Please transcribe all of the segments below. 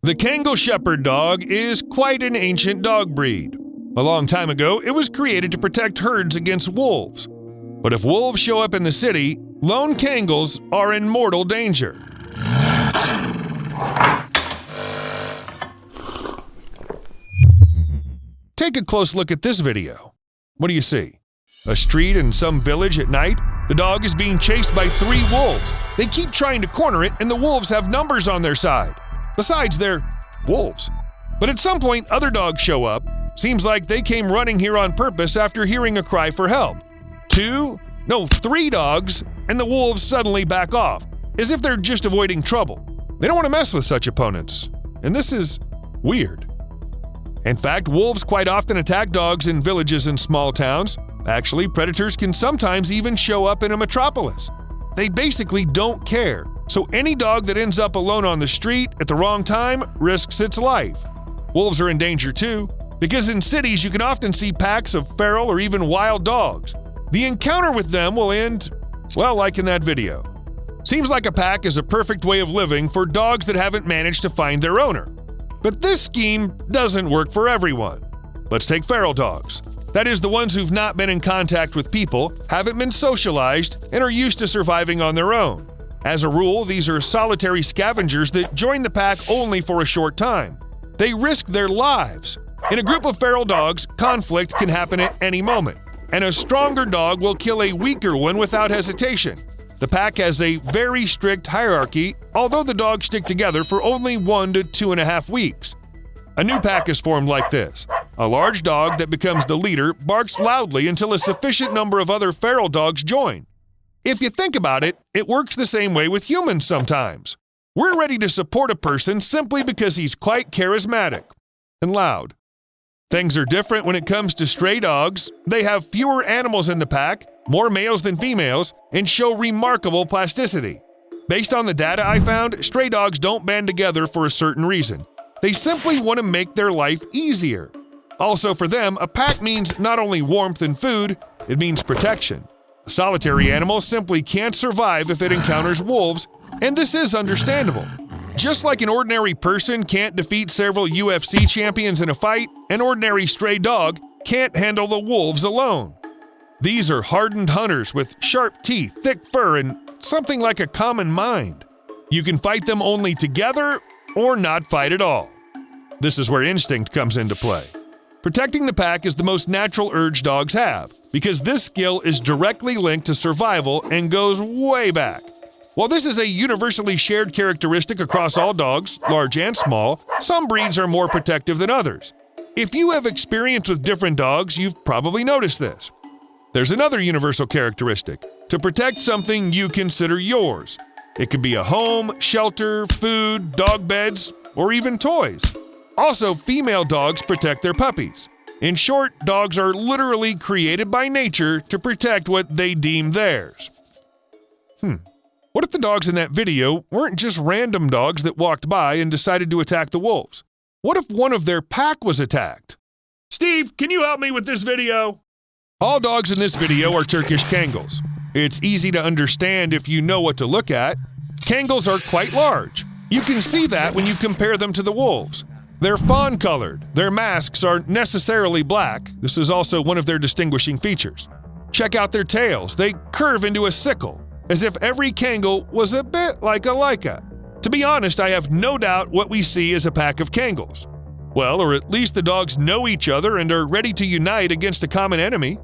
The Kangal Shepherd dog is quite an ancient dog breed. A long time ago, it was created to protect herds against wolves. But if wolves show up in the city, lone Kangals are in mortal danger. Take a close look at this video. What do you see? A street in some village at night? The dog is being chased by 3 wolves. They keep trying to corner it, and the wolves have numbers on their side. Besides, they're wolves. But at some point, other dogs show up. Seems like they came running here on purpose after hearing a cry for help. 3 dogs, and the wolves suddenly back off, as if they're just avoiding trouble. They don't want to mess with such opponents, and this is weird. In fact, wolves quite often attack dogs in villages and small towns. Actually, predators can sometimes even show up in a metropolis. They basically don't care, so any dog that ends up alone on the street at the wrong time risks its life. Wolves are in danger too, because in cities you can often see packs of feral or even wild dogs. The encounter with them will end, well, like in that video. Seems like a pack is a perfect way of living for dogs that haven't managed to find their owner. But this scheme doesn't work for everyone. Let's take feral dogs. That is, the ones who've not been in contact with people, haven't been socialized, and are used to surviving on their own. As a rule, these are solitary scavengers that join the pack only for a short time. They risk their lives. In a group of feral dogs, conflict can happen at any moment, and a stronger dog will kill a weaker one without hesitation. The pack has a very strict hierarchy, although the dogs stick together for only 1 to 2.5 weeks. A new pack is formed like this. A large dog that becomes the leader barks loudly until a sufficient number of other feral dogs join. If you think about it, it works the same way with humans sometimes. We're ready to support a person simply because he's quite charismatic and loud. Things are different when it comes to stray dogs. They have fewer animals in the pack, more males than females, and show remarkable plasticity. Based on the data I found, stray dogs don't band together for a certain reason. They simply want to make their life easier. Also for them, a pack means not only warmth and food, it means protection. A solitary animal simply can't survive if it encounters wolves, and this is understandable. Just like an ordinary person can't defeat several UFC champions in a fight, an ordinary stray dog can't handle the wolves alone. These are hardened hunters with sharp teeth, thick fur, and something like a common mind. You can fight them only together or not fight at all. This is where instinct comes into play. Protecting the pack is the most natural urge dogs have, because this skill is directly linked to survival and goes way back. While this is a universally shared characteristic across all dogs, large and small, some breeds are more protective than others. If you have experience with different dogs, you've probably noticed this. There's another universal characteristic: to protect something you consider yours. It could be a home, shelter, food, dog beds, or even toys. Also, female dogs protect their puppies. In short, dogs are literally created by nature to protect what they deem theirs. What if the dogs in that video weren't just random dogs that walked by and decided to attack the wolves? What if one of their pack was attacked? Steve, can you help me with this video? All dogs in this video are Turkish Kangals. It's easy to understand if you know what to look at. Kangals are quite large. You can see that when you compare them to the wolves. They're fawn-colored. Their masks are necessarily black. This is also one of their distinguishing features. Check out their tails. They curve into a sickle, as if every Kangal was a bit like a Leica. To be honest, I have no doubt what we see is a pack of Kangals. Well, or at least the dogs know each other and are ready to unite against a common enemy.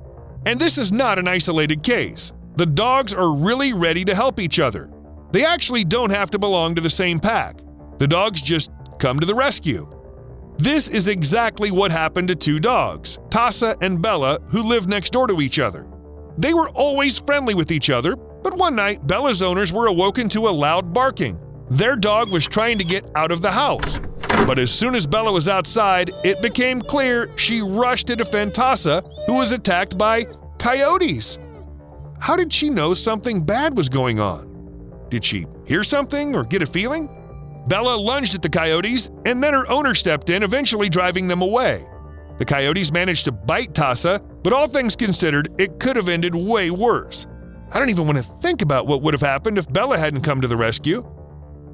And this is not an isolated case. The dogs are really ready to help each other. They actually don't have to belong to the same pack. The dogs just come to the rescue. This is exactly what happened to 2 dogs, Tassa and Bella, who lived next door to each other. They were always friendly with each other, but one night Bella's owners were awoken to a loud barking. Their dog was trying to get out of the house. But as soon as Bella was outside, it became clear she rushed to defend Tassa, who was attacked by coyotes. How did she know something bad was going on? Did she hear something or get a feeling? Bella lunged at the coyotes, and then her owner stepped in, eventually driving them away. The coyotes managed to bite Tassa, but all things considered, it could have ended way worse. I don't even want to think about what would have happened if Bella hadn't come to the rescue.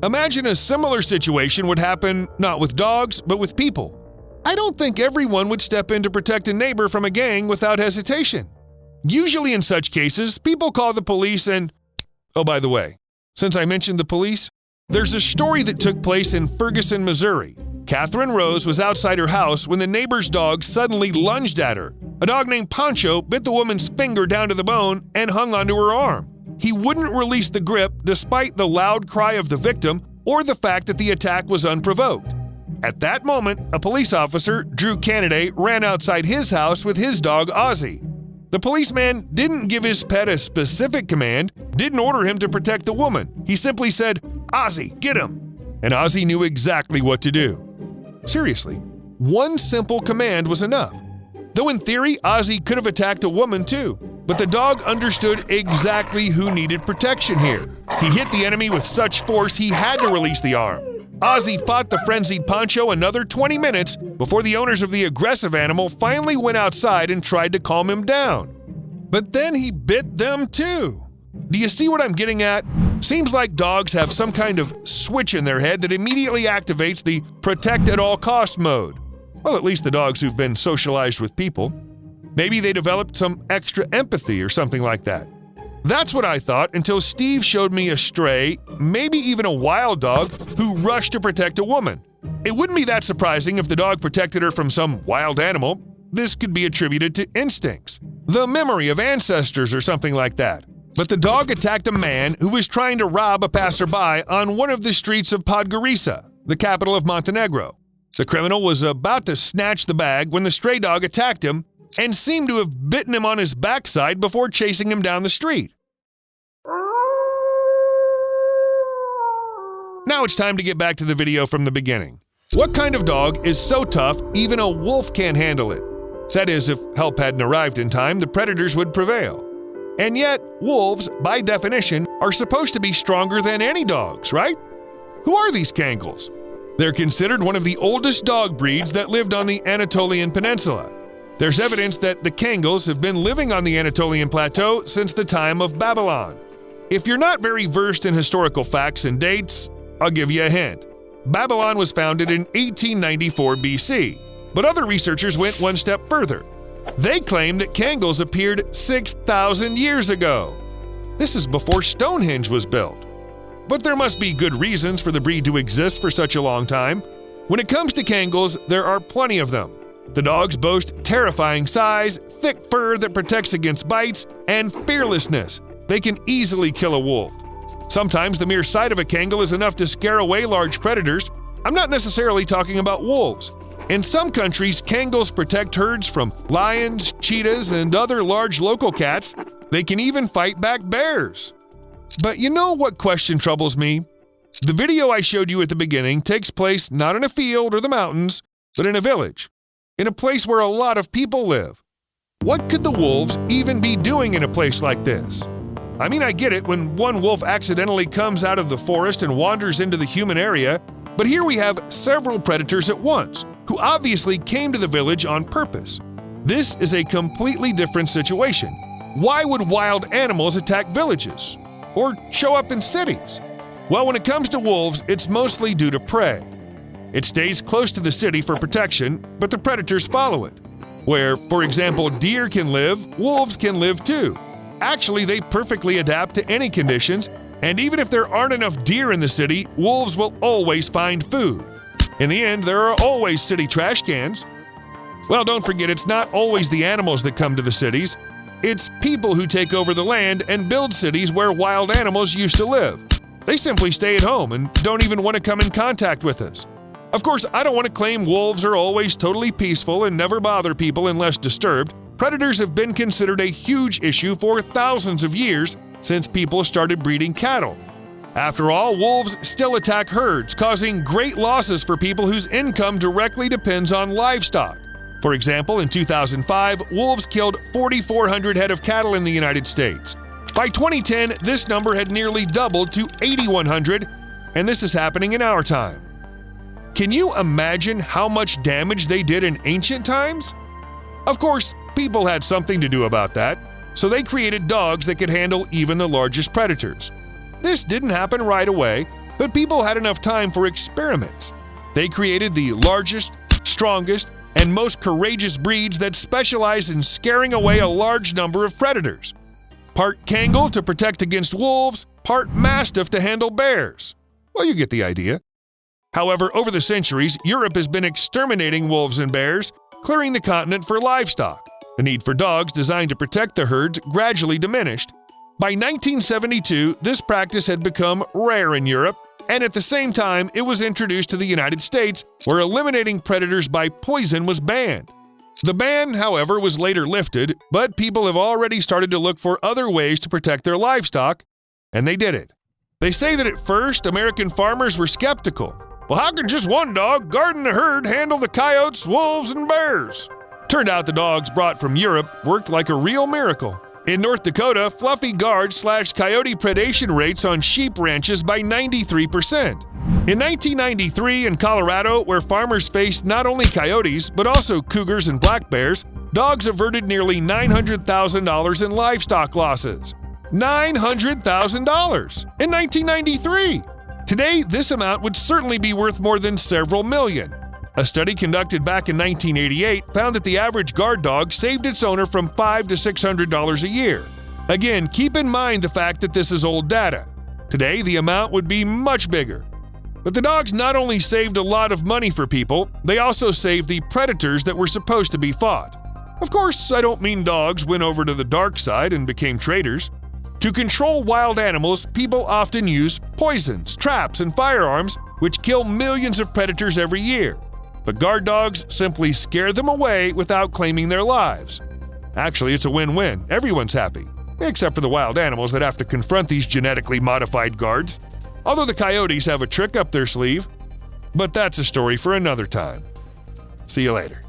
Imagine a similar situation would happen not with dogs, but with people. I don't think everyone would step in to protect a neighbor from a gang without hesitation. Usually in such cases, people call the police and… Oh, by the way, since I mentioned the police, there's a story that took place in Ferguson, Missouri. Catherine Rose was outside her house when the neighbor's dog suddenly lunged at her. A dog named Poncho bit the woman's finger down to the bone and hung onto her arm. He wouldn't release the grip despite the loud cry of the victim or the fact that the attack was unprovoked. At that moment, a police officer, Drew Canaday, ran outside his house with his dog, Ozzy. The policeman didn't give his pet a specific command, didn't order him to protect the woman. He simply said, "Ozzy, get him!" And Ozzy knew exactly what to do. Seriously, one simple command was enough. Though in theory, Ozzy could have attacked a woman too, but the dog understood exactly who needed protection here. He hit the enemy with such force he had to release the arm. Ozzy fought the frenzied Poncho another 20 minutes before the owners of the aggressive animal finally went outside and tried to calm him down. But then he bit them too. Do you see what I'm getting at? Seems like dogs have some kind of switch in their head that immediately activates the protect at all cost mode. Well, at least the dogs who've been socialized with people. Maybe they developed some extra empathy or something like that. That's what I thought until Steve showed me a stray, maybe even a wild dog, who rushed to protect a woman. It wouldn't be that surprising if the dog protected her from some wild animal. This could be attributed to instincts, the memory of ancestors or something like that. But the dog attacked a man who was trying to rob a passerby on one of the streets of Podgorica, the capital of Montenegro. The criminal was about to snatch the bag when the stray dog attacked him and seemed to have bitten him on his backside before chasing him down the street. Now it's time to get back to the video from the beginning. What kind of dog is so tough even a wolf can't handle it? That is, if help hadn't arrived in time, the predators would prevail. And yet, wolves, by definition, are supposed to be stronger than any dogs, right? Who are these Kangals? They're considered one of the oldest dog breeds that lived on the Anatolian Peninsula. There's evidence that the Kangals have been living on the Anatolian Plateau since the time of Babylon. If you're not very versed in historical facts and dates, I'll give you a hint. Babylon was founded in 1894 BC, but other researchers went one step further. They claim that Kangals appeared 6,000 years ago. This is before Stonehenge was built. But there must be good reasons for the breed to exist for such a long time. When it comes to Kangals, there are plenty of them. The dogs boast terrifying size, thick fur that protects against bites, and fearlessness. They can easily kill a wolf. Sometimes the mere sight of a Kangal is enough to scare away large predators. I'm not necessarily talking about wolves. In some countries, Kangals protect herds from lions, cheetahs, and other large local cats. They can even fight back bears. But you know what question troubles me? The video I showed you at the beginning takes place not in a field or the mountains, but in a village, in a place where a lot of people live. What could the wolves even be doing in a place like this? I mean, I get it when one wolf accidentally comes out of the forest and wanders into the human area, but here we have several predators at once, who obviously came to the village on purpose. This is a completely different situation. Why would wild animals attack villages? Or show up in cities? Well, when it comes to wolves, it's mostly due to prey. It stays close to the city for protection, but the predators follow it. Where, for example, deer can live, wolves can live too. Actually, they perfectly adapt to any conditions, and even if there aren't enough deer in the city, wolves will always find food. In the end, there are always city trash cans. Well, don't forget, it's not always the animals that come to the cities. It's people who take over the land and build cities where wild animals used to live. They simply stay at home and don't even want to come in contact with us. Of course, I don't want to claim wolves are always totally peaceful and never bother people unless disturbed. Predators have been considered a huge issue for thousands of years since people started breeding cattle. After all, wolves still attack herds, causing great losses for people whose income directly depends on livestock. For example, in 2005, wolves killed 4,400 head of cattle in the United States. By 2010, this number had nearly doubled to 8,100, and this is happening in our time. Can you imagine how much damage they did in ancient times? Of course, people had something to do about that, so they created dogs that could handle even the largest predators. This didn't happen right away. But people had enough time for experiments. They created the largest, strongest, and most courageous breeds that specialize in scaring away a large number of predators. Part Kangal to protect against wolves, part Mastiff to handle bears. Well, you get the idea. However, over the centuries, Europe has been exterminating wolves and bears, clearing the continent for livestock. The need for dogs designed to protect the herds gradually diminished. By 1972, this practice had become rare in Europe, and at the same time, it was introduced to the United States, where eliminating predators by poison was banned. The ban, however, was later lifted, but people have already started to look for other ways to protect their livestock, and they did it. They say that at first, American farmers were skeptical. Well, how can just one dog guarding a herd handle the coyotes, wolves, and bears? Turned out the dogs brought from Europe worked like a real miracle. In North Dakota, fluffy guards slashed coyote predation rates on sheep ranches by 93%. In 1993 in Colorado, where farmers faced not only coyotes, but also cougars and black bears, dogs averted nearly $900,000 in livestock losses. $900,000 in 1993! Today, this amount would certainly be worth more than several million. A study conducted back in 1988 found that the average guard dog saved its owner from $500 to $600 a year. Again, keep in mind the fact that this is old data. Today, the amount would be much bigger. But the dogs not only saved a lot of money for people, they also saved the predators that were supposed to be fought. Of course, I don't mean dogs went over to the dark side and became traitors. To control wild animals, people often use poisons, traps, and firearms, which kill millions of predators every year. But guard dogs simply scare them away without claiming their lives. Actually, it's a win-win. Everyone's happy, except for the wild animals that have to confront these genetically modified guards. Although the coyotes have a trick up their sleeve. But that's a story for another time. See you later.